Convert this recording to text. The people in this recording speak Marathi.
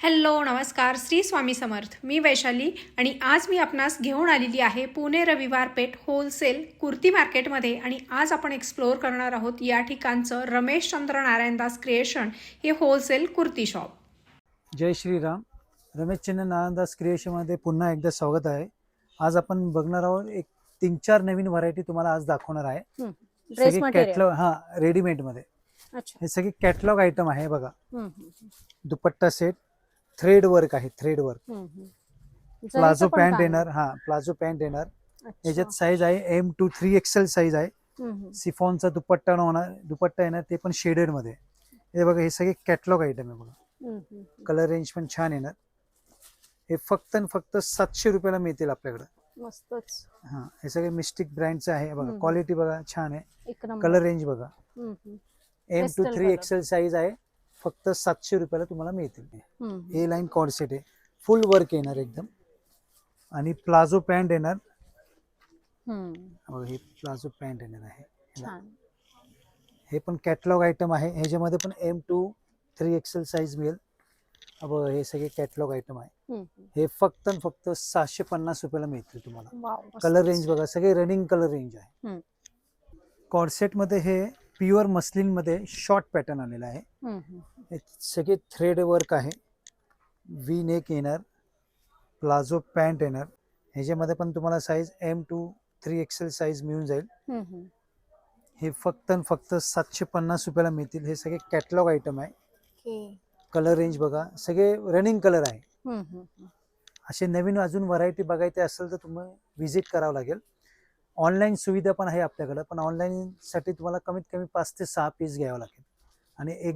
हॅलो नमस्कार श्री स्वामी समर्थ. मी वैशाली आणि आज मी आपणास घेऊन आलेली आहे पुणे रविवार पेठ होलसेल कुर्ती मार्केटमध्ये. आणि आज आपण एक्सप्लोअर करणार आहोत या ठिकाणचं रमेश चंद्र नारायणदास क्रिएशन हे होलसेल कुर्ती शॉप. जय श्रीराम. रमेश चंद्र नारायणदास क्रिएशनमध्ये पुन्हा एकदा स्वागत आहे. आज आपण बघणार आहोत एक 3-4 नवीन व्हरायटी तुम्हाला आज दाखवणार आहे. ड्रेस सगळे मटेरियल. कॅटलॉग रेडीमेड मध्ये. अच्छा. हे सगळे कॅटलॉग आयटम आहे बघा. दुपट्टा सेट, थ्रेड वर्क आहे, थ्रेड वर्क. प्लाझो पॅन्ट येणार, प्लाझो पॅन्ट येणार. याच्यात साईज आहे M2 3XL साईज आहे. सिफॉनचा दुपट्टा येणार, ते पण शेडेड मध्ये. हे बघा, हे सगळे कॅटलॉग आयटम आहे बघा. कलर रेंज पण छान येणार. हे फक्त 700 रुपयाला मिळतील आपल्याकडे. मस्तच. हे सगळे मिस्टिक ब्रँडचे आहे बघा. क्वालिटी बघा, छान आहे. कलर रेंज बघा. M2 3XL साईज आहे. फक्त 700 रुपयाला तुम्हाला मिळतील. ए लाईन कॉर्सेट आहे, फुल वर्क येणार एकदम. आणि प्लाझो पॅन्ट येणार. हे प्लाझो पॅन्ट येणार आहे. हे पण कॅटलॉग आयटम आहे. ह्याच्यामध्ये पण M2 3XL साईज मिळेल. हे सगळे कॅटलॉग आयटम आहे. हे फक्त 750 रुपयाला मिळतील तुम्हाला. कलर रेंज बघा, सगळे रनिंग कलर रेंज आहे. कॉर्सेट मध्ये हे प्युअर मस्लिन मध्ये शॉर्ट पॅटर्न आलेला आहे. हे सगळे थ्रेड वर्क आहे. व्ही नेक येणार, प्लाझो पॅन्ट येणार. ह्याच्यामध्ये पण तुम्हाला साईज M2 3XL साईज मिळून जाईल. हे फक्त 750 रुपयाला मिळतील. हे सगळे कॅटलॉग आयटम आहे. कलर रेंज बघा, सगळे रनिंग कलर आहे. असे नवीन अजून व्हरायटी बघायचे असेल तर तुम्हाला व्हिजिट करावं लागेल. ऑनलाईन सुविधा पण आहे आपल्याकडे, पण ऑनलाईन साठी तुम्हाला कमीत कमी 5 ते 6 पीस घ्यावं लागेल. आणि एक